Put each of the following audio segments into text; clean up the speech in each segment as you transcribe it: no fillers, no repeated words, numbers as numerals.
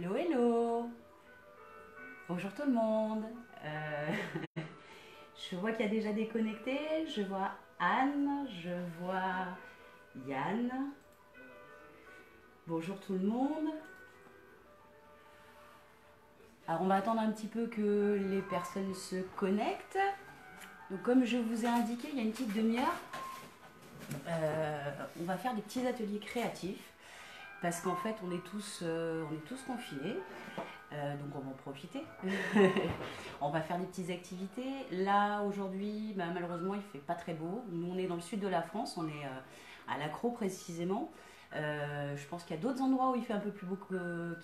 Hello, hello. Bonjour tout le monde. Je vois qu'il y a déjà des connectés. Je vois Anne, je vois Yann. Bonjour tout le monde. Alors on va attendre un petit peu que les personnes se connectent. Donc comme je vous ai indiqué il y a une petite demi-heure, on va faire des petits ateliers créatifs parce qu'en fait on est tous confinés. Donc on va en profiter. On va faire des petites activités. Là aujourd'hui, malheureusement il fait pas très beau. Nous on est dans le sud de la France, on est à l'Accro précisément. Je pense qu'il y a d'autres endroits où il fait un peu plus beau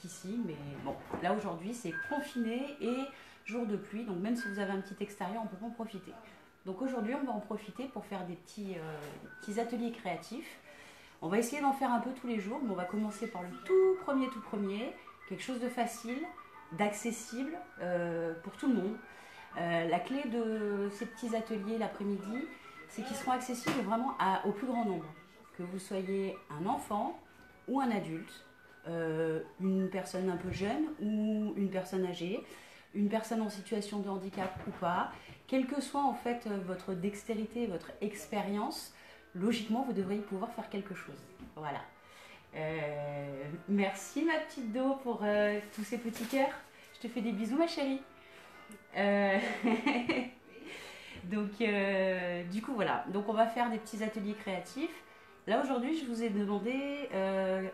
qu'ici, mais bon, là aujourd'hui c'est confiné et jour de pluie, donc même si vous avez un petit extérieur, on peut pas en profiter. Donc aujourd'hui on va en profiter pour faire des petits ateliers créatifs. On va essayer d'en faire un peu tous les jours, mais on va commencer par le tout premier, quelque chose de facile, d'accessible pour tout le monde. La clé de ces petits ateliers l'après-midi, c'est qu'ils seront accessibles vraiment au plus grand nombre. Que vous soyez un enfant ou un adulte, une personne un peu jeune ou une personne âgée, une personne en situation de handicap ou pas, quelle que soit en fait votre dextérité, votre expérience, logiquement vous devriez pouvoir faire quelque chose. Voilà. Merci ma petite Do pour tous ces petits cœurs. Je te fais des bisous ma chérie. Euh, donc du coup voilà. Donc on va faire des petits ateliers créatifs. Là aujourd'hui je vous ai demandé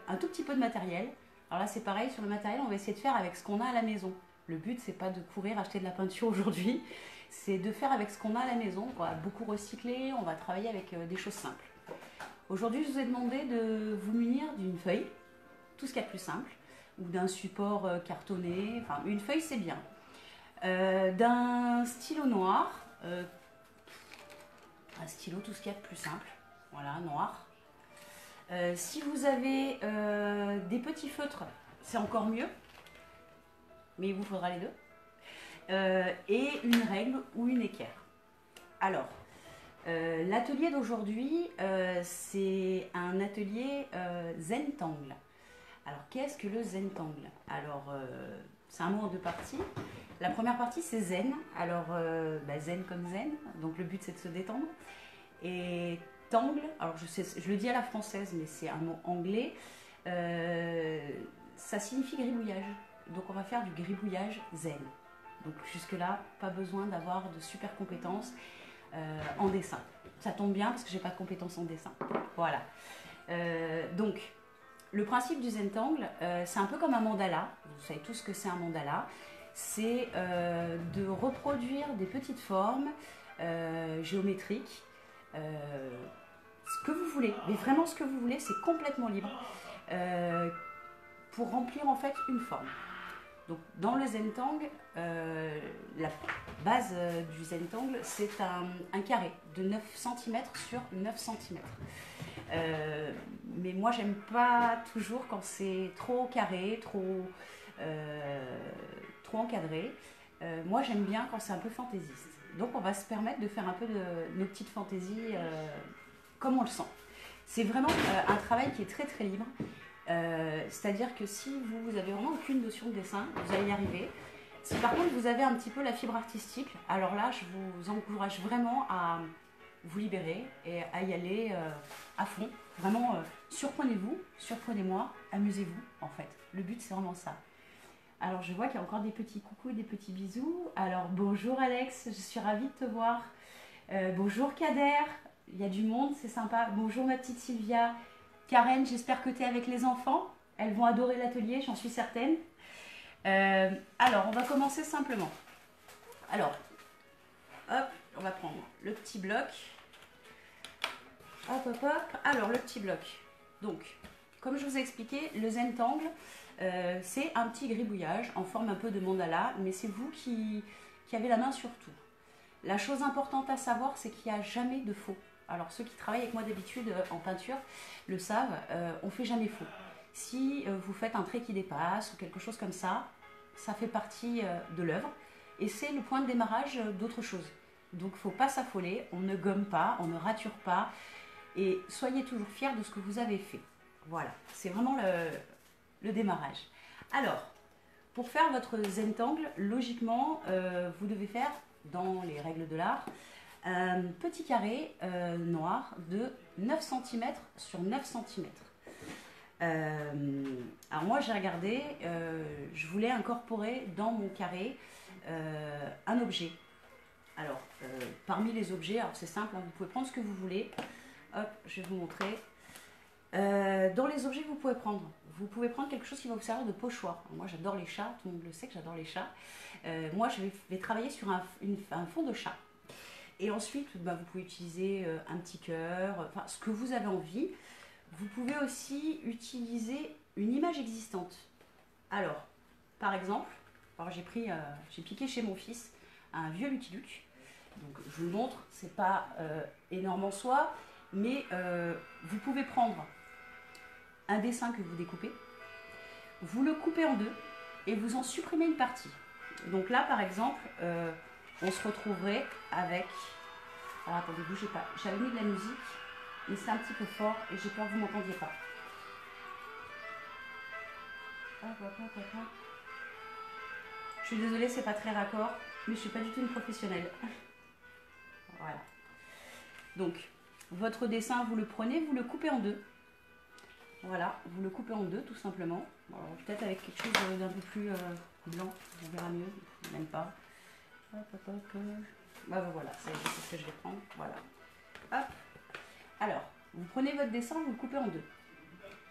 un tout petit peu de matériel. Alors là c'est pareil sur le matériel, on va essayer de faire avec ce qu'on a à la maison. Le but c'est pas de courir acheter de la peinture aujourd'hui, c'est de faire avec ce qu'on a à la maison. On va beaucoup recycler, on va travailler avec des choses simples. Aujourd'hui, je vous ai demandé de vous munir d'une feuille, tout ce qu'il y a de plus simple, ou d'un support cartonné, enfin une feuille c'est bien, d'un stylo noir, un stylo, tout ce qu'il y a de plus simple, voilà, noir. Si vous avez des petits feutres, c'est encore mieux, mais il vous faudra les deux, et une règle ou une équerre. Alors, l'atelier d'aujourd'hui, c'est un atelier Zentangle. Alors, qu'est-ce que le Zentangle? Alors, c'est un mot en deux parties. La première partie, c'est Zen. Alors, Zen comme Zen. Donc, le but, c'est de se détendre. Et Tangle, alors je le dis à la française, mais c'est un mot anglais. Ça signifie gribouillage. Donc, on va faire du gribouillage Zen. Donc, jusque-là, pas besoin d'avoir de super compétences en dessin. Ça tombe bien parce que j'ai pas de compétences en dessin. Voilà. Donc, le principe du Zentangle, c'est un peu comme un mandala. Vous savez tous ce que c'est un mandala. C'est de reproduire des petites formes géométriques, ce que vous voulez, mais vraiment ce que vous voulez, c'est complètement libre, pour remplir en fait une forme. Donc, dans le Zentangle, la base du Zentangle, c'est un carré de 9 cm sur 9 cm. Mais moi, j'aime pas toujours quand c'est trop carré, trop encadré. Moi, j'aime bien quand c'est un peu fantaisiste. Donc, on va se permettre de faire un peu de nos petites fantaisies comme on le sent. C'est vraiment un travail qui est très libre. C'est-à-dire que si vous n'avez vraiment aucune notion de dessin, vous allez y arriver. Si par contre vous avez un petit peu la fibre artistique, alors là je vous encourage vraiment à vous libérer et à y aller à fond. Vraiment, surprenez-vous, surprenez-moi, amusez-vous en fait. Le but c'est vraiment ça. Alors je vois qu'il y a encore des petits coucous et des petits bisous. Alors bonjour Alex, je suis ravie de te voir. Bonjour Kader, il y a du monde, c'est sympa. Bonjour ma petite Sylvia. Karen, j'espère que tu es avec les enfants. Elles vont adorer l'atelier, j'en suis certaine. Alors, on va commencer simplement. Alors, hop, on va prendre le petit bloc. Hop, hop, hop. Alors, le petit bloc. Donc, comme je vous ai expliqué, le Zentangle, c'est un petit gribouillage en forme un peu de mandala, mais c'est vous qui avez la main sur tout. La chose importante à savoir, c'est qu'il n'y a jamais de faux. Alors ceux qui travaillent avec moi d'habitude en peinture le savent, on ne fait jamais faux. Si vous faites un trait qui dépasse ou quelque chose comme ça, ça fait partie de l'œuvre et c'est le point de démarrage d'autre chose. Donc il ne faut pas s'affoler, on ne gomme pas, on ne rature pas et soyez toujours fiers de ce que vous avez fait. Voilà, c'est vraiment le démarrage. Alors, pour faire votre zentangle, logiquement, vous devez faire, dans les règles de l'art, un petit carré noir de 9 cm sur 9 cm. Alors moi j'ai regardé, je voulais incorporer dans mon carré un objet. Alors parmi les objets, alors c'est simple, hein, vous pouvez prendre ce que vous voulez. Hop, je vais vous montrer. Dans les objets que vous pouvez prendre quelque chose qui va vous servir de pochoir. Alors moi j'adore les chats, tout le monde le sait que j'adore les chats. Moi je vais travailler sur un fond de chat. Et ensuite bah, vous pouvez utiliser un petit cœur, enfin ce que vous avez envie. Vous pouvez aussi utiliser une image existante. Alors, par exemple, j'ai piqué chez mon fils un vieux Lucky Luke. Donc je vous le montre, c'est pas énorme en soi, mais vous pouvez prendre un dessin que vous découpez, vous le coupez en deux et vous en supprimez une partie. Donc là, par exemple, on se retrouverait avec... Alors attendez, bougez pas. J'avais mis de la musique, mais c'est un petit peu fort et j'ai peur que vous ne m'entendiez pas. Je suis désolée, c'est pas très raccord, mais je suis pas du tout une professionnelle. Voilà. Donc, votre dessin, vous le prenez, vous le coupez en deux. Voilà, vous le coupez en deux tout simplement. Peut-être avec quelque chose d'un peu plus blanc, on verra mieux, même pas. Hop, hop, hop. Bah, voilà, c'est ce que je vais prendre. Voilà. Hop. Alors, vous prenez votre dessin, vous le coupez en deux.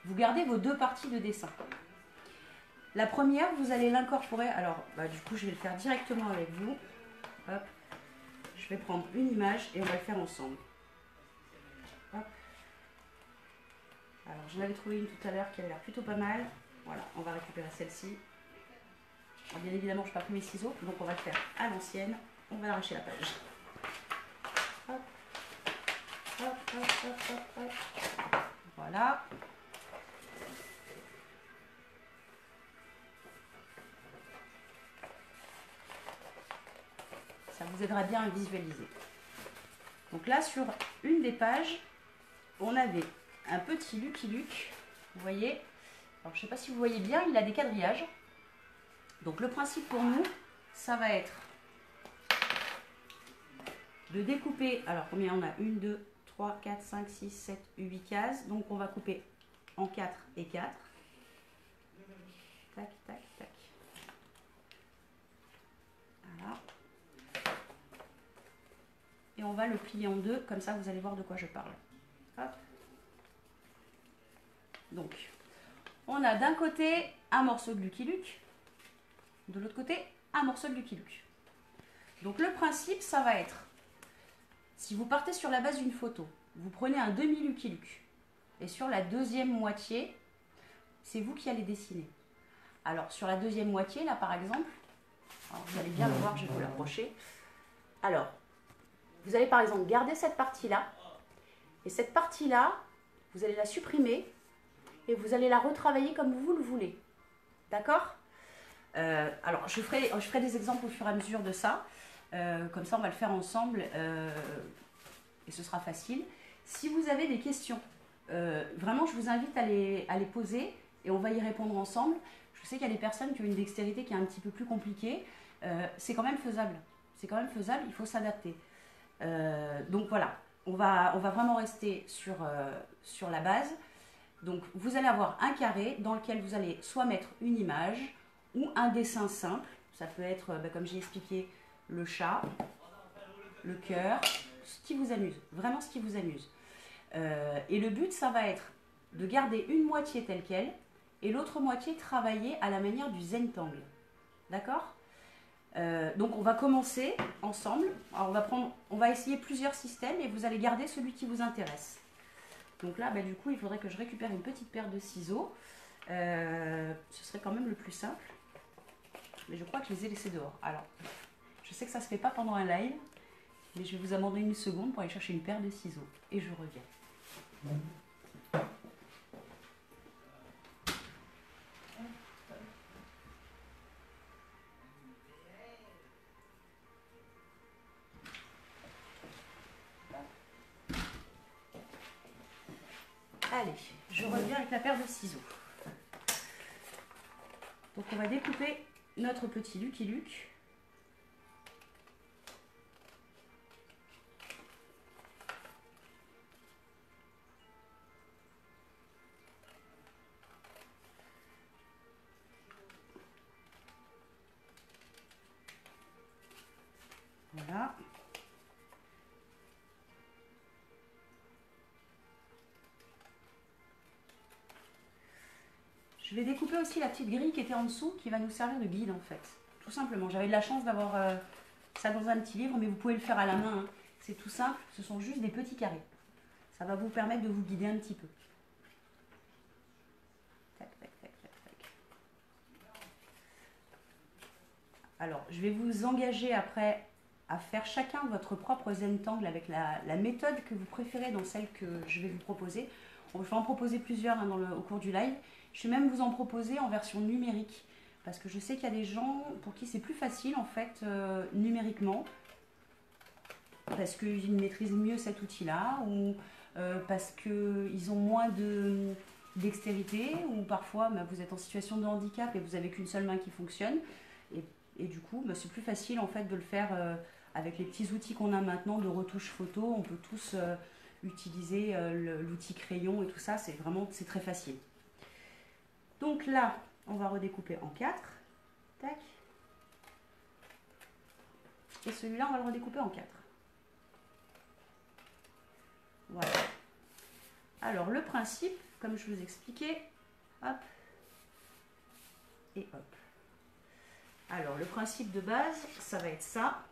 Vous gardez vos deux parties de dessin. La première, vous allez l'incorporer. Alors, bah, du coup, je vais le faire directement avec vous. Hop. Je vais prendre une image et on va le faire ensemble. Hop. Alors, j'en avais trouvé une tout à l'heure qui avait l'air plutôt pas mal. Voilà, on va récupérer celle-ci. Bien évidemment, je n'ai pas pris mes ciseaux, donc on va le faire à l'ancienne. On va arracher la page. Hop. Hop, hop, hop, hop, hop. Voilà. Ça vous aidera bien à visualiser. Donc là, sur une des pages, on avait un petit Lucky Luke. Vous voyez? Alors, je ne sais pas si vous voyez bien, il a des quadrillages. Donc le principe pour nous, ça va être de découper, alors combien on a? 1, 2, 3, 4, 5, 6, 7, 8 cases. Donc on va couper en 4 et 4. Tac, tac, tac. Voilà. Et on va le plier en deux, comme ça vous allez voir de quoi je parle. Hop. Donc, on a d'un côté un morceau de Lucky Luke, de l'autre côté un morceau de Lucky Luke. Donc le principe, ça va être, si vous partez sur la base d'une photo, vous prenez un demi Lucky Luke, et sur la deuxième moitié, c'est vous qui allez dessiner. Alors sur la deuxième moitié, là par exemple, alors, vous allez bien le voir, je vais vous l'approcher. Alors, vous allez par exemple garder cette partie-là, et cette partie-là, vous allez la supprimer, et vous allez la retravailler comme vous le voulez. D'accord ? Alors, je ferai des exemples au fur et à mesure de ça. Comme ça, on va le faire ensemble et ce sera facile. Si vous avez des questions, vraiment, je vous invite à les poser et on va y répondre ensemble. Je sais qu'il y a des personnes qui ont une dextérité qui est un petit peu plus compliquée. C'est quand même faisable. C'est quand même faisable, il faut s'adapter. Donc voilà, on va vraiment rester sur la base. Donc, vous allez avoir un carré dans lequel vous allez soit mettre une image ou un dessin simple. Ça peut être, comme j'ai expliqué, le chat, le cœur, ce qui vous amuse, vraiment ce qui vous amuse. Et le but, ça va être de garder une moitié telle qu'elle et l'autre moitié travailler à la manière du zentangle. D'accord ? Donc, on va commencer ensemble. Alors, on va essayer plusieurs systèmes et vous allez garder celui qui vous intéresse. Donc là, du coup, il faudrait que je récupère une petite paire de ciseaux. Ce serait quand même le plus simple. Mais je crois que je les ai laissés dehors. Alors, je sais que ça ne se fait pas pendant un live, mais je vais vous abandonner une seconde pour aller chercher une paire de ciseaux. Et je reviens. Allez, je reviens avec la paire de ciseaux. Donc on va découper notre petit Lucky Luke. Voilà. Je vais découper aussi la petite grille qui était en dessous, qui va nous servir de guide en fait. Tout simplement. J'avais de la chance d'avoir ça dans un petit livre, mais vous pouvez le faire à la main. Hein. C'est tout simple, ce sont juste des petits carrés. Ça va vous permettre de vous guider un petit peu. Tac, tac, tac, tac, tac. Alors, je vais vous engager après à faire chacun votre propre Zentangle avec la méthode que vous préférez dans celle que je vais vous proposer. Je vais en proposer plusieurs hein, au cours du live. Je vais même vous en proposer en version numérique. Parce que je sais qu'il y a des gens pour qui c'est plus facile en fait numériquement. Parce qu'ils maîtrisent mieux cet outil-là. Ou parce qu'ils ont moins dextérité. Ou parfois bah, vous êtes en situation de handicap et vous n'avez qu'une seule main qui fonctionne. Et du coup bah, c'est plus facile en fait de le faire avec les petits outils qu'on a maintenant de retouche photo. On peut tous utiliser l'outil crayon et tout ça. C'est très facile. Donc là, on va redécouper en 4. Tac. Et celui-là, on va le redécouper en 4. Voilà. Alors, le principe, comme je vous expliquais, hop, et hop. Alors, le principe de base, ça va être ça.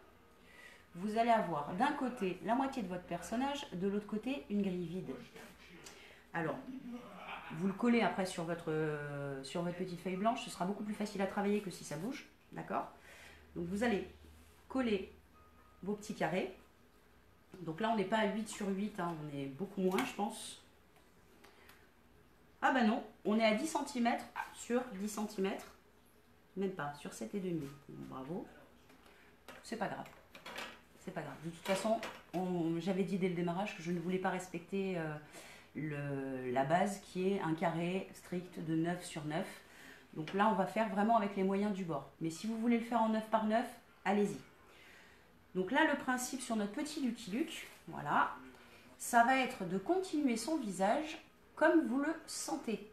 Vous allez avoir d'un côté la moitié de votre personnage, de l'autre côté une grille vide. Alors, vous le collez après sur votre petite feuille blanche, ce sera beaucoup plus facile à travailler que si ça bouge, d'accord? Donc vous allez coller vos petits carrés. Donc là on n'est pas à 8 sur 8, hein, on est beaucoup moins je pense. Ah bah non, on est à 10 cm sur 10 cm, même pas, sur 7,5. Bravo, c'est pas grave. C'est pas grave, de toute façon, j'avais dit dès le démarrage que je ne voulais pas respecter la base qui est un carré strict de 9 sur 9. Donc là, on va faire vraiment avec les moyens du bord. Mais si vous voulez le faire en 9 par 9, allez-y. Donc là, le principe sur notre petit Lucky Luke, voilà, ça va être de continuer son visage comme vous le sentez.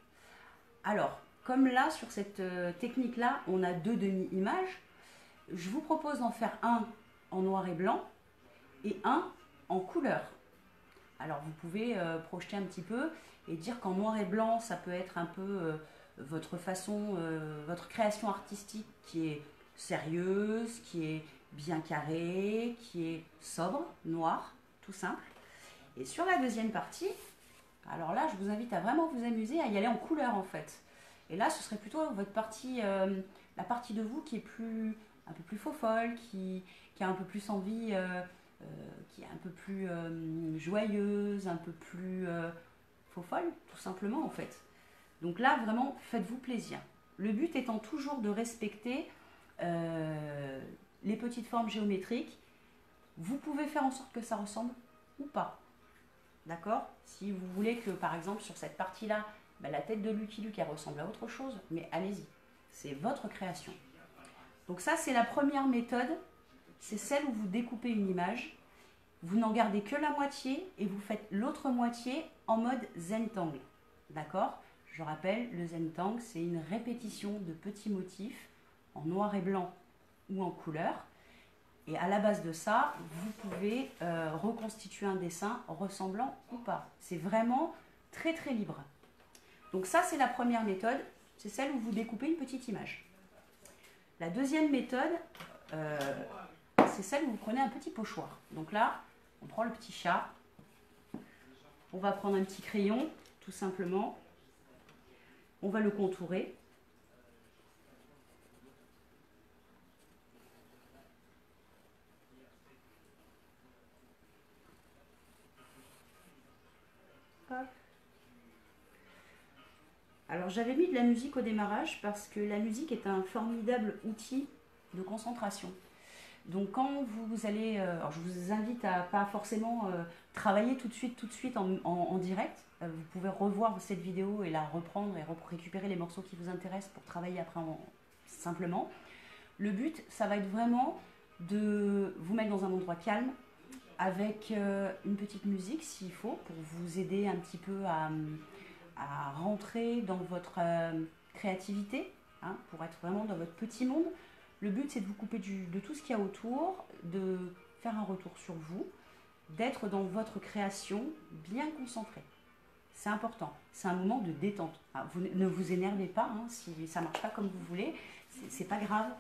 Alors, comme là, sur cette technique-là, on a 2 demi-images, je vous propose d'en faire un en noir et blanc et un en couleur. Alors vous pouvez projeter un petit peu et dire qu'en noir et blanc, ça peut être un peu votre façon, votre création artistique qui est sérieuse, qui est bien carrée, qui est sobre, noir, tout simple. Et sur la deuxième partie, alors là, je vous invite à vraiment vous amuser à y aller en couleur en fait. Et là, ce serait plutôt votre partie, la partie de vous qui est un peu plus faux-folle, qui a un peu plus envie... qui est un peu plus joyeuse, un peu plus faux-folle, tout simplement en fait. Donc là, vraiment, faites-vous plaisir. Le but étant toujours de respecter les petites formes géométriques. Vous pouvez faire en sorte que ça ressemble ou pas. D'accord? Si vous voulez que, par exemple, sur cette partie-là, bah, la tête de Lucky Luke, elle ressemble à autre chose, mais allez-y. C'est votre création. Donc ça, c'est la première méthode. C'est celle où vous découpez une image, vous n'en gardez que la moitié et vous faites l'autre moitié en mode Zentangle. D'accord? Je rappelle, le Zentangle, c'est une répétition de petits motifs en noir et blanc ou en couleur. Et à la base de ça, vous pouvez reconstituer un dessin ressemblant ou pas. C'est vraiment très très libre. Donc ça, c'est la première méthode. C'est celle où vous découpez une petite image. La deuxième méthode... c'est celle où vous prenez un petit pochoir. Donc là, on prend le petit chat. On va prendre un petit crayon, tout simplement. On va le contourer. Hop. Alors j'avais mis de la musique au démarrage parce que la musique est un formidable outil de concentration. Donc quand vous allez, alors je vous invite à pas forcément travailler tout de suite en direct. Vous pouvez revoir cette vidéo et la reprendre et récupérer les morceaux qui vous intéressent pour travailler après simplement. Le but, ça va être vraiment de vous mettre dans un endroit calme, avec une petite musique s'il faut, pour vous aider un petit peu à rentrer dans votre créativité, hein, pour être vraiment dans votre petit monde. Le but, c'est de vous couper de tout ce qu'il y a autour, de faire un retour sur vous, d'être dans votre création bien concentré. C'est important. C'est un moment de détente. Alors, ne vous énervez pas, hein, si ça ne marche pas comme vous voulez. C'est pas grave.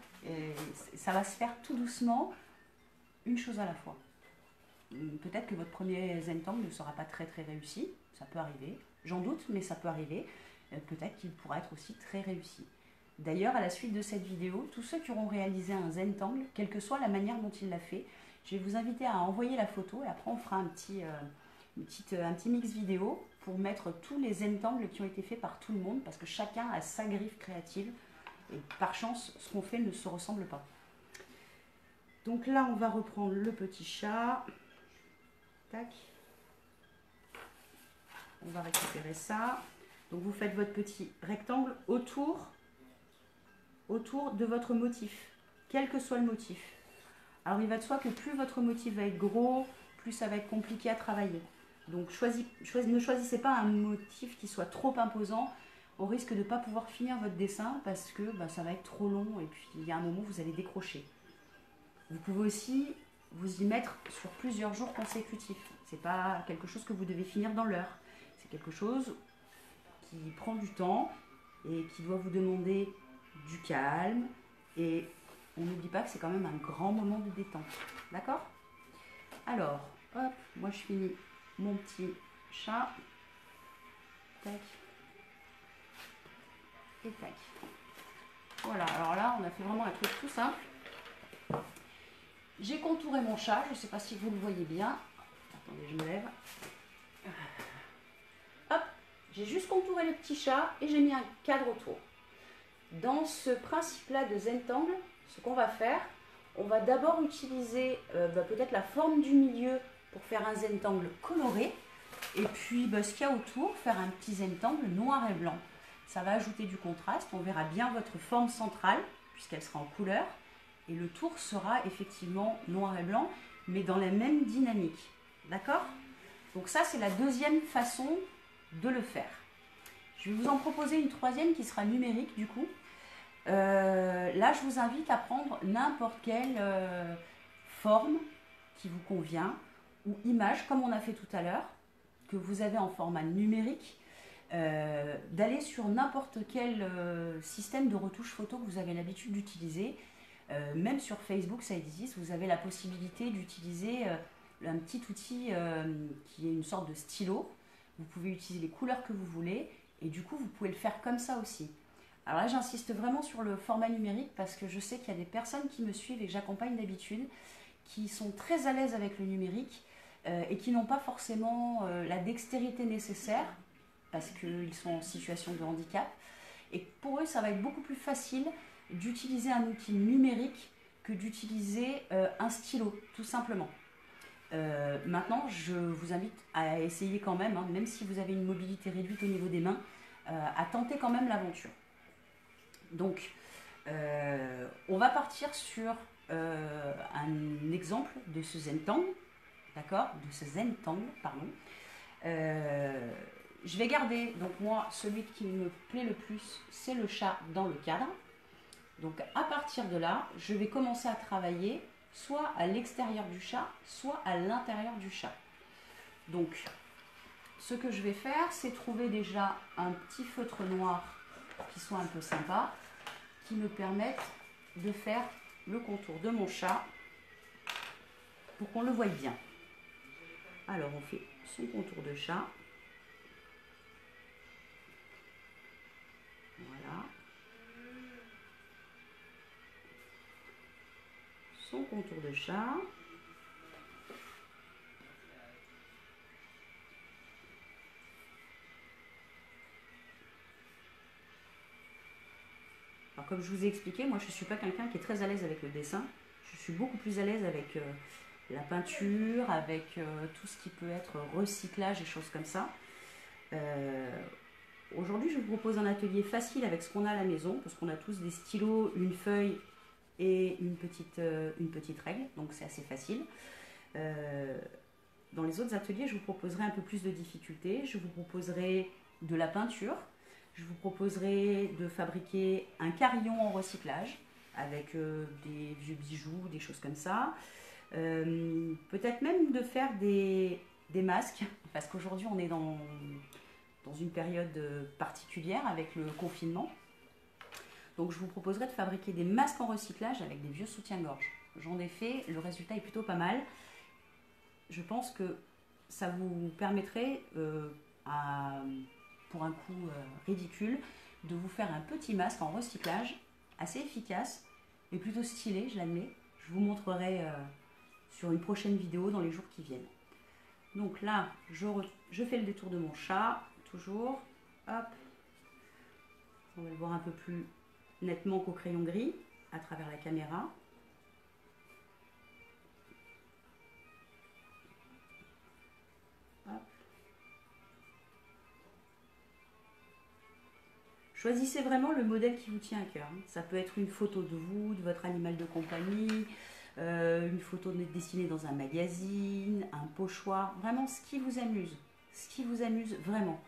Ça va se faire tout doucement, une chose à la fois. Peut-être que votre premier Zentangle ne sera pas très très réussi. Ça peut arriver. J'en doute, mais ça peut arriver. Peut-être qu'il pourra être aussi très réussi. D'ailleurs, à la suite de cette vidéo, tous ceux qui auront réalisé un Zentangle, quelle que soit la manière dont il l'a fait, je vais vous inviter à envoyer la photo et après on fera un petit mix vidéo pour mettre tous les Zentangles qui ont été faits par tout le monde, parce que chacun a sa griffe créative et par chance, ce qu'on fait ne se ressemble pas. Donc là, on va reprendre le petit chat. Tac. On va récupérer ça. Donc vous faites votre petit rectangle autour de votre motif, quel que soit le motif. Alors il va de soi que plus votre motif va être gros, plus ça va être compliqué à travailler. Donc ne choisissez pas un motif qui soit trop imposant, au risque de ne pas pouvoir finir votre dessin parce que ça va être trop long et puis il y a un moment où vous allez décrocher. Vous pouvez aussi vous y mettre sur plusieurs jours consécutifs. Ce n'est pas quelque chose que vous devez finir dans l'heure. C'est quelque chose qui prend du temps et qui doit vous demander du calme. Et on n'oublie pas que c'est quand même un grand moment de détente. D'accord? Alors, hop, moi je finis mon petit chat. Tac. Et tac. Voilà, alors là, on a fait vraiment un truc tout simple. J'ai contouré mon chat, je ne sais pas si vous le voyez bien. Attendez, je me lève. Hop, j'ai juste contouré le petit chat et j'ai mis un cadre autour. Dans ce principe-là de Zentangle, ce qu'on va faire, on va d'abord utiliser peut-être la forme du milieu pour faire un Zentangle coloré. Et puis ce qu'il y a autour, faire un petit Zentangle noir et blanc. Ça va ajouter du contraste, on verra bien votre forme centrale, puisqu'elle sera en couleur. Et le tour sera effectivement noir et blanc, mais dans la même dynamique. D'accord? Donc ça, c'est la deuxième façon de le faire. Je vais vous en proposer une troisième qui sera numérique du coup. Là, je vous invite à prendre n'importe quelle forme qui vous convient, ou image, comme on a fait tout à l'heure, que vous avez en format numérique, d'aller sur n'importe quel système de retouche photo que vous avez l'habitude d'utiliser. Même sur Facebook, ça existe, vous avez la possibilité d'utiliser un petit outil qui est une sorte de stylo. Vous pouvez utiliser les couleurs que vous voulez et du coup, vous pouvez le faire comme ça aussi. Alors là, j'insiste vraiment sur le format numérique parce que je sais qu'il y a des personnes qui me suivent et que j'accompagne d'habitude qui sont très à l'aise avec le numérique et qui n'ont pas forcément la dextérité nécessaire parce qu'ils sont en situation de handicap. Et pour eux, ça va être beaucoup plus facile d'utiliser un outil numérique que d'utiliser un stylo, tout simplement. Maintenant, je vous invite à essayer quand même, hein, même si vous avez une mobilité réduite au niveau des mains, à tenter quand même l'aventure. Donc, on va partir sur un exemple de ce Zentangle, d'accord, de ce Zentangle, pardon. Je vais garder, donc moi, celui qui me plaît le plus, c'est le chat dans le cadre. Donc à partir de là, je vais commencer à travailler soit à l'extérieur du chat, soit à l'intérieur du chat. Donc, ce que je vais faire, c'est trouver déjà un petit feutre noir qui soit un peu sympa, qui me permette de faire le contour de mon chat pour qu'on le voie bien. Alors, on fait son contour de chat. Voilà. Son contour de chat. Alors comme je vous ai expliqué, moi je ne suis pas quelqu'un qui est très à l'aise avec le dessin. Je suis beaucoup plus à l'aise avec la peinture, avec tout ce qui peut être recyclage et choses comme ça. Aujourd'hui, je vous propose un atelier facile avec ce qu'on a à la maison, parce qu'on a tous des stylos, une feuille et une petite règle, donc c'est assez facile. Dans les autres ateliers, je vous proposerai un peu plus de difficultés. Je vous proposerai de la peinture. Je vous proposerai de fabriquer un carillon en recyclage avec des vieux bijoux, des choses comme ça. Peut-être même de faire des masques, parce qu'aujourd'hui on est dans une période particulière avec le confinement. Donc je vous proposerai de fabriquer des masques en recyclage avec des vieux soutiens-gorge. J'en ai fait, le résultat est plutôt pas mal. Je pense que ça vous permettrait, pour un coût ridicule, de vous faire un petit masque en recyclage, assez efficace et plutôt stylé, je l'admets. Je vous montrerai sur une prochaine vidéo dans les jours qui viennent. Donc là, je fais le détour de mon chat, toujours. Hop. On va le voir un peu plus nettement qu'au crayon gris, à travers la caméra. Hop. Choisissez vraiment le modèle qui vous tient à cœur. Ça peut être une photo de vous, de votre animal de compagnie, une photo dessinée dans un magazine, un pochoir, vraiment ce qui vous amuse vraiment.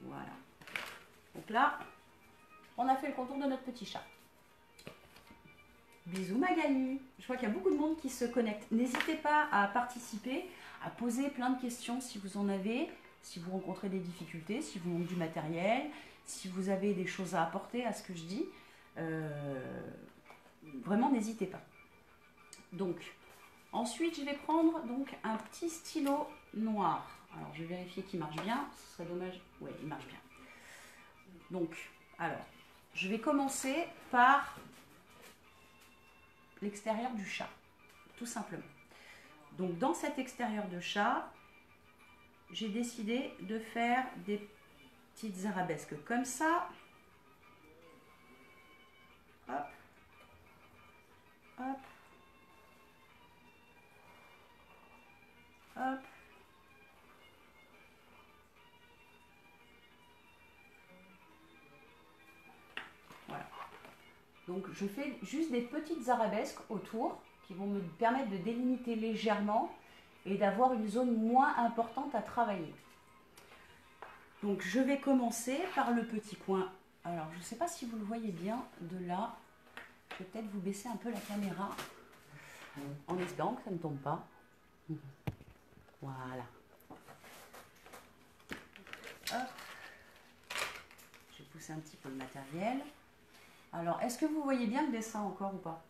Voilà. Donc là, on a fait le contour de notre petit chat. Bisous Magali. Je vois qu'il y a beaucoup de monde qui se connecte. N'hésitez pas à participer, à poser plein de questions si vous en avez, si vous rencontrez des difficultés, si vous manquez du matériel, si vous avez des choses à apporter à ce que je dis. Vraiment, n'hésitez pas. Donc, ensuite, je vais prendre donc un petit stylo noir. Alors, je vais vérifier qu'il marche bien. Ce serait dommage. Oui, il marche bien. Donc, alors, je vais commencer par l'extérieur du chat, tout simplement. Donc, dans cet extérieur de chat, j'ai décidé de faire des petites arabesques comme ça. Hop. Hop. Hop. Voilà. Donc je fais juste des petites arabesques autour qui vont me permettre de délimiter légèrement et d'avoir une zone moins importante à travailler. Donc je vais commencer par le petit coin. Alors je ne sais pas si vous le voyez bien de là. Je vais peut-être vous baisser un peu la caméra en espérant que ça ne tombe pas. Voilà. Hop. Je vais pousser un petit peu le matériel. Alors, est-ce que vous voyez bien le dessin encore ou pas?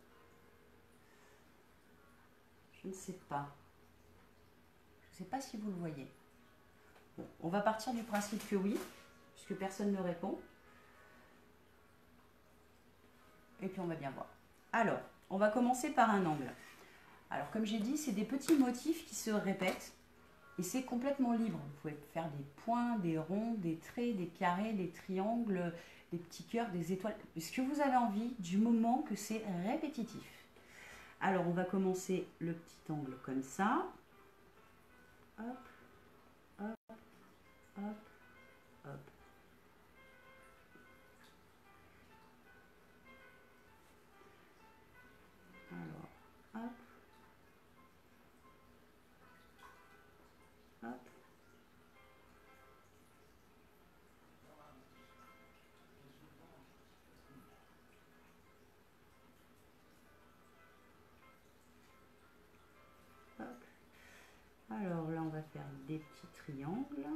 Je ne sais pas. Je ne sais pas si vous le voyez. Bon, on va partir du principe que oui, puisque personne ne répond. Et puis on va bien voir. Alors, on va commencer par un angle. Alors, comme j'ai dit, c'est des petits motifs qui se répètent. Et c'est complètement libre. Vous pouvez faire des points, des ronds, des traits, des carrés, des triangles, des petits cœurs, des étoiles. Ce que vous avez envie du moment que c'est répétitif. Alors, on va commencer le petit angle comme ça. Hop, hop, hop, hop. Alors, hop, hop. Hop. Alors là, on va faire des petits triangles.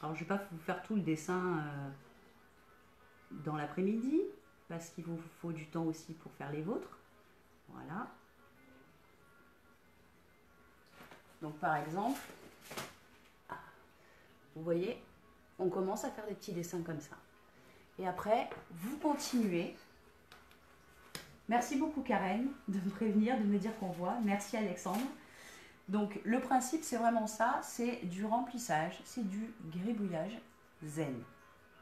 Alors, je ne vais pas vous faire tout le dessin dans l'après-midi, parce qu'il vous faut du temps aussi pour faire les vôtres. Voilà. Donc, par exemple, vous voyez, on commence à faire des petits dessins comme ça. Et après, vous continuez. Merci beaucoup Karen de me prévenir, de me dire qu'on voit. Merci Alexandre. Donc le principe c'est vraiment ça, c'est du remplissage, c'est du gribouillage zen.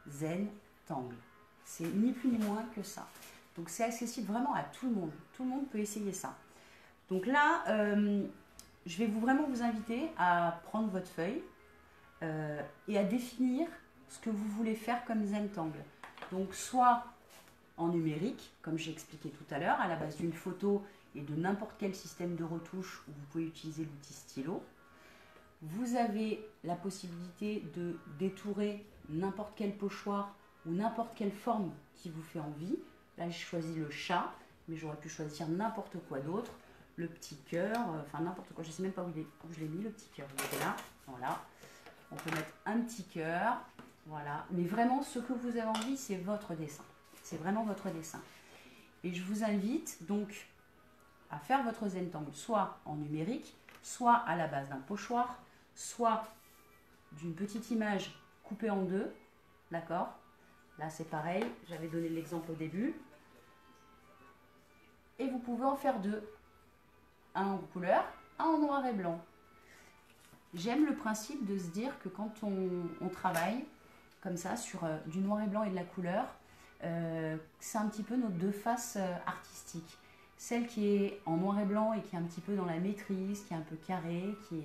Zen tangle. C'est ni plus ni moins que ça. Donc c'est accessible vraiment à tout le monde. Tout le monde peut essayer ça. Donc là, je vais vraiment vous inviter à prendre votre feuille et à définir ce que vous voulez faire comme Zentangle. Donc soit en numérique, comme j'ai expliqué tout à l'heure, à la base d'une photo et de n'importe quel système de retouche où vous pouvez utiliser l'outil stylo. Vous avez la possibilité de détourer n'importe quel pochoir ou n'importe quelle forme qui vous fait envie. Là, j'ai choisi le chat, mais j'aurais pu choisir n'importe quoi d'autre. Le petit cœur, enfin n'importe quoi. Je ne sais même pas où je l'ai mis, le petit cœur. Il était là, voilà. On peut mettre un petit cœur, voilà. Mais vraiment, ce que vous avez envie, c'est votre dessin. C'est vraiment votre dessin. Et je vous invite donc à faire votre Zentangle, soit en numérique, soit à la base d'un pochoir, soit d'une petite image coupée en deux, d'accord? Là, c'est pareil, j'avais donné l'exemple au début. Et vous pouvez en faire deux, un en couleur, un en noir et blanc. J'aime le principe de se dire que quand on travaille comme ça sur du noir et blanc et de la couleur, c'est un petit peu nos deux faces artistiques. Celle qui est en noir et blanc et qui est un petit peu dans la maîtrise, qui est un peu carrée, qui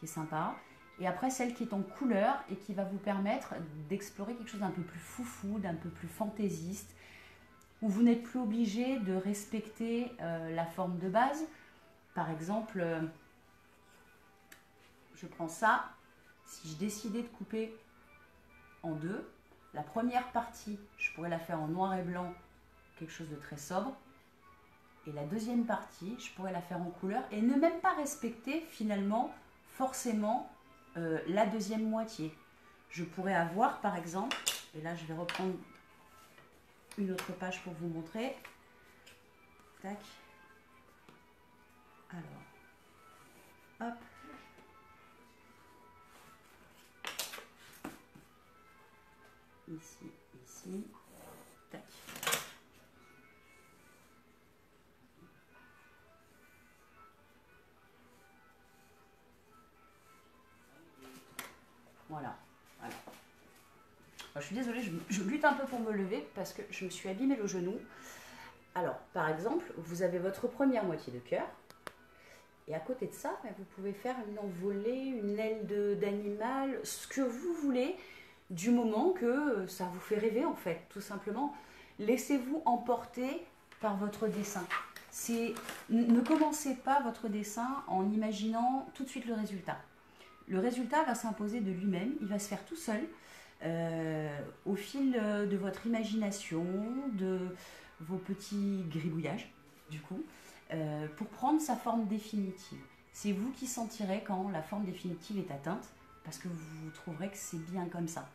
est sympa. Et après celle qui est en couleur et qui va vous permettre d'explorer quelque chose d'un peu plus foufou, d'un peu plus fantaisiste, où vous n'êtes plus obligé de respecter la forme de base. Par exemple, je prends ça, si je décidais de couper en deux, la première partie, je pourrais la faire en noir et blanc, quelque chose de très sobre. Et la deuxième partie, je pourrais la faire en couleur et ne même pas respecter finalement forcément la deuxième moitié. Je pourrais avoir par exemple, et là je vais reprendre une autre page pour vous montrer. Tac. Alors, hop. Ici, ici. Tac. Voilà. Alors, je suis désolée, je lutte un peu pour me lever parce que je me suis abîmé le genou. Alors, par exemple, vous avez votre première moitié de cœur. Et à côté de ça, vous pouvez faire une envolée, une aile d'animal, ce que vous voulez, du moment que ça vous fait rêver en fait, tout simplement. Laissez-vous emporter par votre dessin. Ne commencez pas votre dessin en imaginant tout de suite le résultat. Le résultat va s'imposer de lui-même, il va se faire tout seul, au fil de votre imagination, de vos petits gribouillages, du coup, pour prendre sa forme définitive. C'est vous qui sentirez quand la forme définitive est atteinte, parce que vous trouverez que c'est bien comme ça.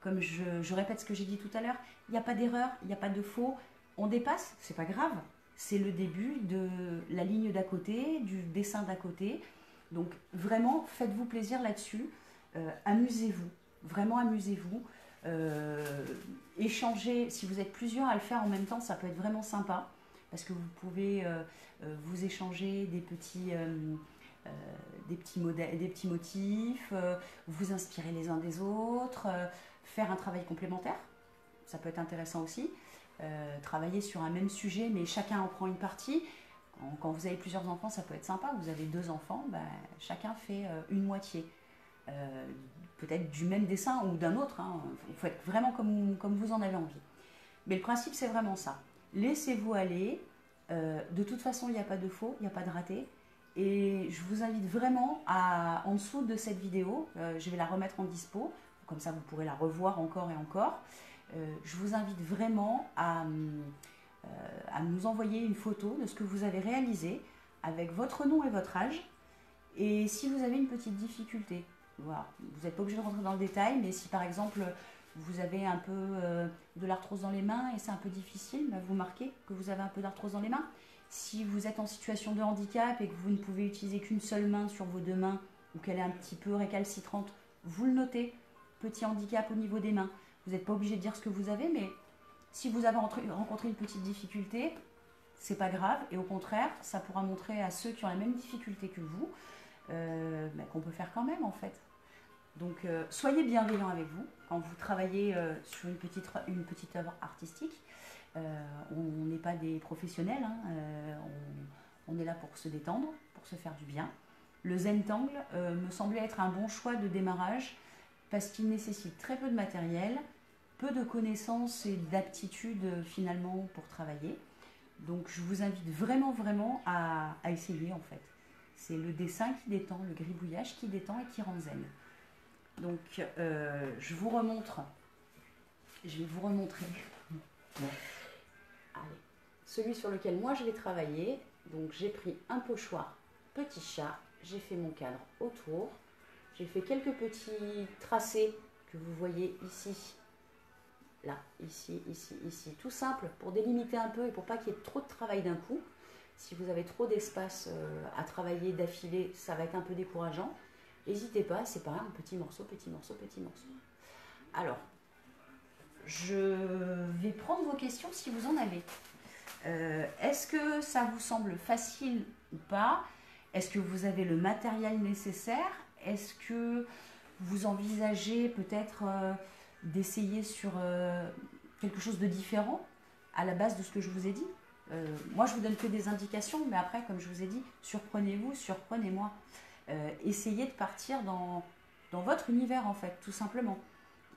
Comme je répète ce que j'ai dit tout à l'heure, il n'y a pas d'erreur, il n'y a pas de faux. On dépasse, c'est pas grave. C'est le début de la ligne d'à côté, du dessin d'à côté. Donc vraiment, faites-vous plaisir là-dessus. Amusez-vous, vraiment amusez-vous. Échangez, si vous êtes plusieurs à le faire en même temps, ça peut être vraiment sympa. Parce que vous pouvez vous échanger des petits motifs, vous inspirer les uns des autres, faire un travail complémentaire, ça peut être intéressant aussi, travailler sur un même sujet mais chacun en prend une partie. Quand vous avez plusieurs enfants, ça peut être sympa, vous avez 2 enfants, chacun fait une moitié, peut-être du même dessin ou d'un autre, hein. Vous faites vraiment comme vous en avez envie. Mais le principe c'est vraiment ça, laissez-vous aller, de toute façon il n'y a pas de faux, il n'y a pas de raté. Et je vous invite vraiment en dessous de cette vidéo, je vais la remettre en dispo, comme ça vous pourrez la revoir encore et encore. Je vous invite vraiment à nous envoyer une photo de ce que vous avez réalisé avec votre nom et votre âge. Et si vous avez une petite difficulté, voilà, vous n'êtes pas obligé de rentrer dans le détail, mais si par exemple vous avez un peu de l'arthrose dans les mains et c'est un peu difficile, vous marquez que vous avez un peu d'arthrose dans les mains. Si vous êtes en situation de handicap et que vous ne pouvez utiliser qu'une seule main sur vos 2 mains ou qu'elle est un petit peu récalcitrante, vous le notez, petit handicap au niveau des mains. Vous n'êtes pas obligé de dire ce que vous avez, mais si vous avez rencontré une petite difficulté, c'est pas grave et au contraire, ça pourra montrer à ceux qui ont la même difficulté que vous qu'on peut faire quand même en fait. Donc soyez bienveillants avec vous quand vous travaillez sur une petite œuvre artistique. On n'est pas des professionnels, hein, on est là pour se détendre, pour se faire du bien. Le Zentangle me semblait être un bon choix de démarrage parce qu'il nécessite très peu de matériel, peu de connaissances et d'aptitudes finalement pour travailler. Donc je vous invite vraiment à essayer en fait. C'est le dessin qui détend, le gribouillage qui détend et qui rend zen. Donc je vais vous remontrer allez, celui sur lequel moi je vais travailler. Donc j'ai pris un pochoir petit chat, j'ai fait mon cadre autour, j'ai fait quelques petits tracés que vous voyez ici, là, ici, tout simple pour délimiter un peu et pour pas qu'il y ait trop de travail d'un coup. Si vous avez trop d'espace à travailler d'affilée, ça va être un peu décourageant. N'hésitez pas, c'est pareil, un petit morceau. Alors, je vais prendre vos questions si vous en avez. Est-ce que ça vous semble facile ou pas? Est-ce que vous avez le matériel nécessaire? Est-ce que vous envisagez peut-être d'essayer sur quelque chose de différent à la base de ce que je vous ai dit? Moi, je vous donne que des indications, mais après, comme je vous ai dit, surprenez-vous, surprenez-moi. Essayez de partir dans votre univers, en fait, tout simplement.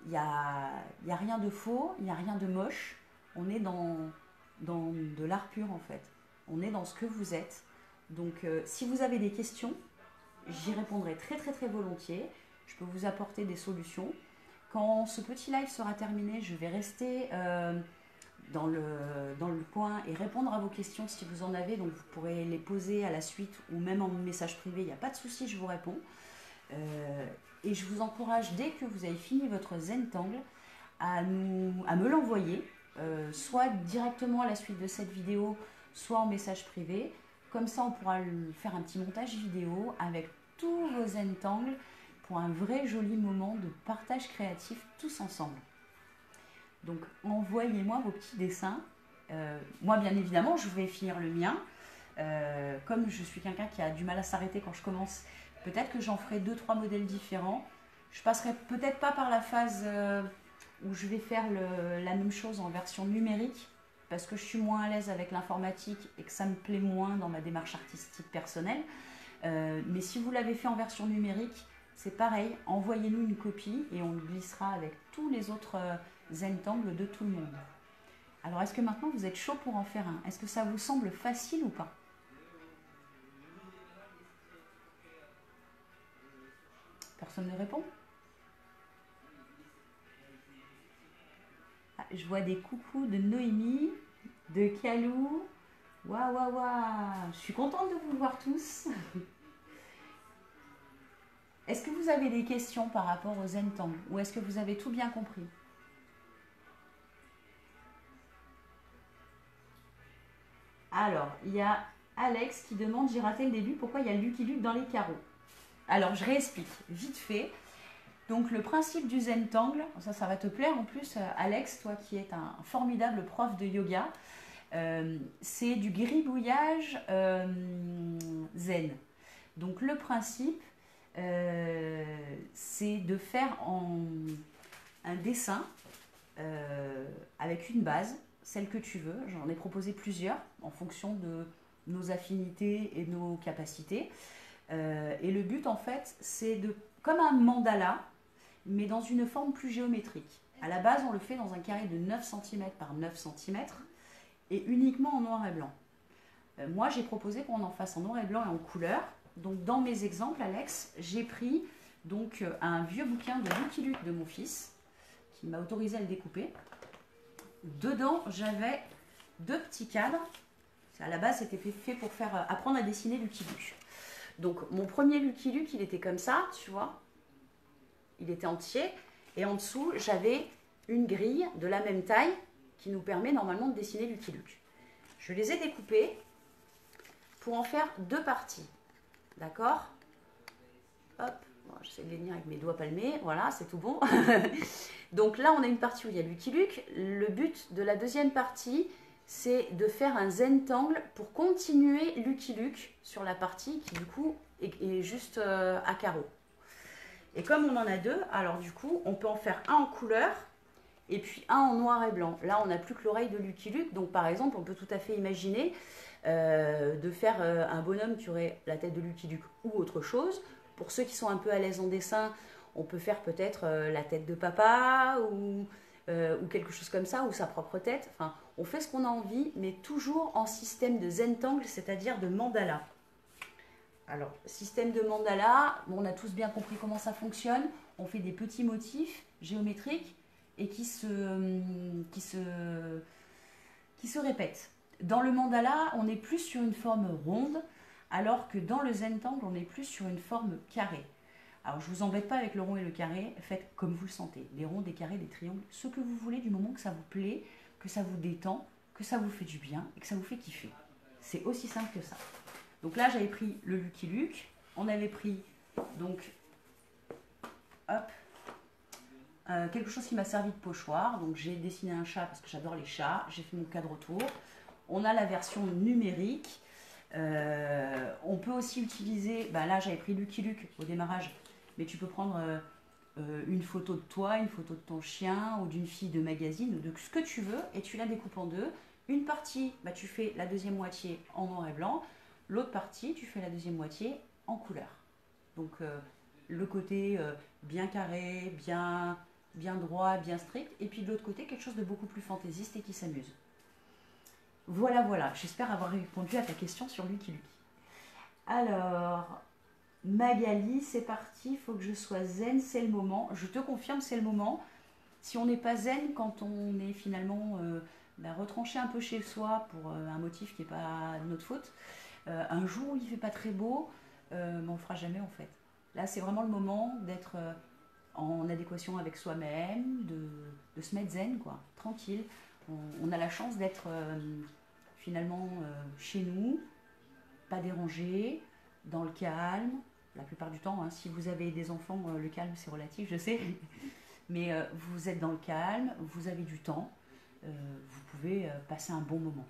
Il n'y a rien de faux, il n'y a rien de moche. On est dans de l'art pur, en fait. On est dans ce que vous êtes. Donc, si vous avez des questions, j'y répondrai très volontiers. Je peux vous apporter des solutions. Quand ce petit live sera terminé, je vais rester dans le coin et répondre à vos questions si vous en avez. Donc vous pourrez les poser à la suite ou même en message privé, il n'y a pas de souci, je vous réponds. Et je vous encourage, dès que vous avez fini votre Zentangle, à me l'envoyer, soit directement à la suite de cette vidéo, soit en message privé. Comme ça, on pourra faire un petit montage vidéo avec tous vos Zentangles pour un vrai joli moment de partage créatif tous ensemble. Donc envoyez-moi vos petits dessins. Moi bien évidemment je vais finir le mien. Comme je suis quelqu'un qui a du mal à s'arrêter quand je commence, peut-être que j'en ferai 2-3 modèles différents. Je passerai peut-être pas par la phase où je vais faire la même chose en version numérique parce que je suis moins à l'aise avec l'informatique et que ça me plaît moins dans ma démarche artistique personnelle. Mais si vous l'avez fait en version numérique, c'est pareil, envoyez-nous une copie et on le glissera avec tous les autres Zentangles de tout le monde. Alors, est-ce que maintenant vous êtes chaud pour en faire un? Est-ce que ça vous semble facile ou pas? Personne ne répond? Ah, je vois des coucous de Noémie, de Kalou. Waouh. Je suis contente de vous voir tous. Est-ce que vous avez des questions par rapport aux Zentangles ou est-ce que vous avez tout bien compris? Alors, il y a Alex qui demande, j'ai raté le début, pourquoi il y a Lucky Luke dans les carreaux? Alors, je réexplique vite fait. Donc, le principe du Zentangle, ça va te plaire en plus, Alex, toi qui es un formidable prof de yoga, c'est du gribouillage zen. Donc, le principe, c'est de faire un dessin avec une base, celle que tu veux. J'en ai proposé plusieurs en fonction de nos affinités et de nos capacités. Et le but, en fait, c'est comme un mandala, mais dans une forme plus géométrique. À la base, on le fait dans un carré de 9 cm par 9 cm et uniquement en noir et blanc. Moi, j'ai proposé qu'on en fasse en noir et blanc et en couleur. Donc, dans mes exemples, Alex, j'ai pris donc un vieux bouquin de Lucky Luke de mon fils qui m'a autorisé à le découper. Dedans, j'avais 2 petits cadres. À la base, c'était fait pour faire apprendre à dessiner Lucky Luke. Donc, mon premier Lucky Luke, il était comme ça, tu vois. Il était entier. Et en dessous, j'avais une grille de la même taille qui nous permet normalement de dessiner Lucky Luke. Je les ai découpés pour en faire 2 parties. D'accord? Hop, bon, j'essaie de les tenir avec mes doigts palmés. Voilà, c'est tout bon. Donc là, on a une partie où il y a Lucky Luke. Le but de la deuxième partie, c'est de faire un Zentangle pour continuer Lucky Luke sur la partie qui, du coup, est juste à carreaux. Et comme on en a deux, alors du coup, on peut en faire un en couleur et puis un en noir et blanc. Là, on n'a plus que l'oreille de Lucky Luke. Donc, par exemple, on peut tout à fait imaginer de faire un bonhomme qui aurait la tête de Lucky Luke ou autre chose. Pour ceux qui sont un peu à l'aise en dessin, on peut faire peut-être la tête de papa ou quelque chose comme ça, ou sa propre tête. Enfin, on fait ce qu'on a envie, mais toujours en système de Zentangle, c'est-à-dire de mandala. Alors, système de mandala, bon, on a tous bien compris comment ça fonctionne. On fait des petits motifs géométriques et qui se répètent. Dans le mandala, on est plus sur une forme ronde, alors que dans le Zentangle, on est plus sur une forme carrée. Alors, je ne vous embête pas avec le rond et le carré, faites comme vous le sentez. Des ronds, des carrés, des triangles, ce que vous voulez du moment que ça vous plaît, que ça vous détend, que ça vous fait du bien et que ça vous fait kiffer. C'est aussi simple que ça. Donc là, j'avais pris le Lucky Luke, on avait pris donc hop, quelque chose qui m'a servi de pochoir. Donc j'ai dessiné un chat parce que j'adore les chats, j'ai fait mon cadre autour. On a la version numérique. On peut aussi utiliser, là j'avais pris Lucky Luke au démarrage, mais tu peux prendre une photo de toi, une photo de ton chien ou d'une fille de magazine ou de ce que tu veux et tu la découpes en deux. Une partie, tu fais la deuxième moitié en noir et blanc. L'autre partie, tu fais la deuxième moitié en couleur. Donc le côté bien carré, bien droit, bien strict. Et puis de l'autre côté, quelque chose de beaucoup plus fantaisiste et qui s'amuse. Voilà. J'espère avoir répondu à ta question sur Lucky Luke. Alors, Magali, c'est parti. Il faut que je sois zen, c'est le moment. Je te confirme, c'est le moment. Si on n'est pas zen, quand on est finalement retranché un peu chez soi pour un motif qui n'est pas de notre faute, un jour où il ne fait pas très beau, on ne le fera jamais en fait. Là, c'est vraiment le moment d'être en adéquation avec soi-même, de se mettre zen, quoi, tranquille. On a la chance d'être finalement chez nous, pas dérangé, dans le calme, la plupart du temps. Si vous avez des enfants, le calme c'est relatif, je sais. Mais vous êtes dans le calme, vous avez du temps, vous pouvez passer un bon moment.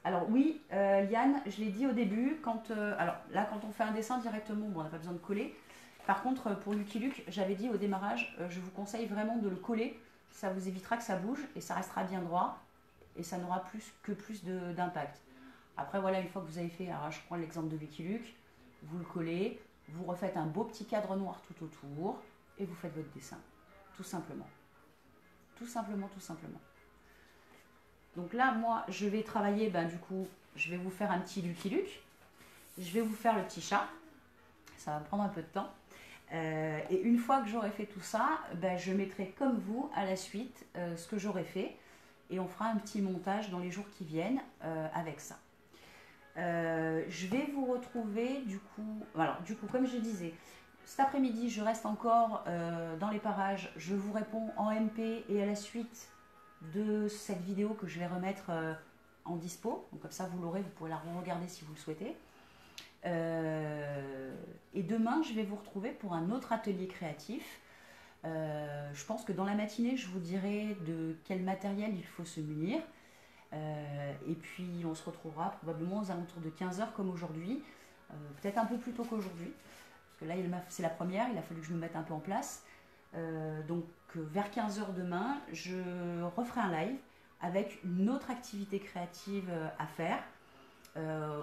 Alors oui, Yann, je l'ai dit au début, quand on fait un dessin directement, on n'a pas besoin de coller. Par contre, pour Lucky Luke, j'avais dit au démarrage, je vous conseille vraiment de le coller. Ça vous évitera que ça bouge et ça restera bien droit et ça n'aura plus d'impact. Après, voilà, une fois que vous avez fait, alors je prends l'exemple de Lucky Luke, vous le collez, vous refaites un beau petit cadre noir tout autour et vous faites votre dessin. Tout simplement. Tout simplement. Donc là, moi, je vais travailler, du coup, je vais vous faire un petit Lucky Luke. Je vais vous faire le petit chat. Ça va prendre un peu de temps. Et une fois que j'aurai fait tout ça, je mettrai comme vous à la suite ce que j'aurai fait. Et on fera un petit montage dans les jours qui viennent avec ça. Je vais vous retrouver du coup, comme je disais, cet après-midi, je reste encore dans les parages. Je vous réponds en MP et à la suite de cette vidéo que je vais remettre en dispo. Donc comme ça, vous l'aurez, vous pourrez la regarder si vous le souhaitez. Et demain, je vais vous retrouver pour un autre atelier créatif. Je pense que dans la matinée, je vous dirai de quel matériel il faut se munir. Et puis, on se retrouvera probablement aux alentours de 15h comme aujourd'hui. Peut-être un peu plus tôt qu'aujourd'hui. Parce que là, c'est la première, il a fallu que je me mette un peu en place. Donc vers 15h demain, je referai un live avec une autre activité créative à faire.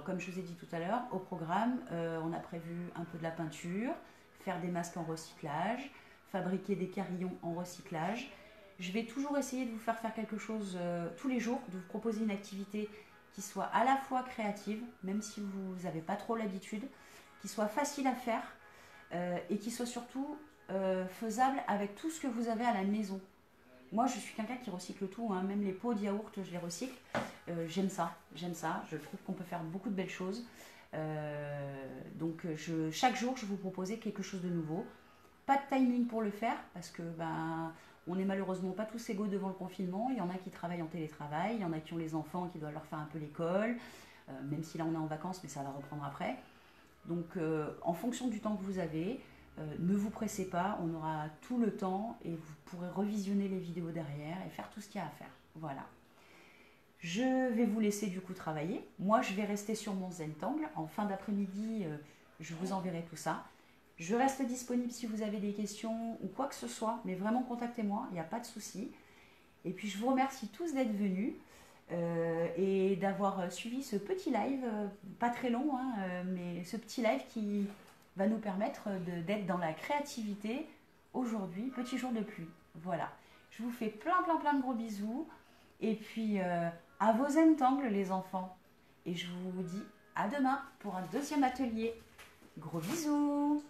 Comme je vous ai dit tout à l'heure, au programme, on a prévu un peu de la peinture, faire des masques en recyclage, fabriquer des carillons en recyclage. Je vais toujours essayer de vous faire quelque chose tous les jours, de vous proposer une activité qui soit à la fois créative, même si vous n'avez pas trop l'habitude, qui soit facile à faire et qui soit surtout faisable avec tout ce que vous avez à la maison. Moi, je suis quelqu'un qui recycle tout, même les pots de yaourt, je les recycle. J'aime ça. Je trouve qu'on peut faire beaucoup de belles choses. Donc, chaque jour, je vais vous proposer quelque chose de nouveau. Pas de timing pour le faire, parce que on n'est malheureusement pas tous égaux devant le confinement. Il y en a qui travaillent en télétravail, il y en a qui ont les enfants qui doivent leur faire un peu l'école, même si là on est en vacances, mais ça va reprendre après. Donc, en fonction du temps que vous avez, ne vous pressez pas, on aura tout le temps et vous pourrez revisionner les vidéos derrière et faire tout ce qu'il y a à faire. Voilà. Je vais vous laisser du coup travailler. Moi, je vais rester sur mon Zentangle. En fin d'après-midi, je vous enverrai tout ça. Je reste disponible si vous avez des questions ou quoi que ce soit, mais vraiment contactez-moi, il n'y a pas de souci. Et puis je vous remercie tous d'être venus et d'avoir suivi ce petit live, pas très long, hein, mais ce petit live qui va nous permettre d'être dans la créativité aujourd'hui, petit jour de pluie. Voilà, je vous fais plein de gros bisous et puis à vos entangles les enfants. Et je vous dis à demain pour un deuxième atelier. Gros bisous!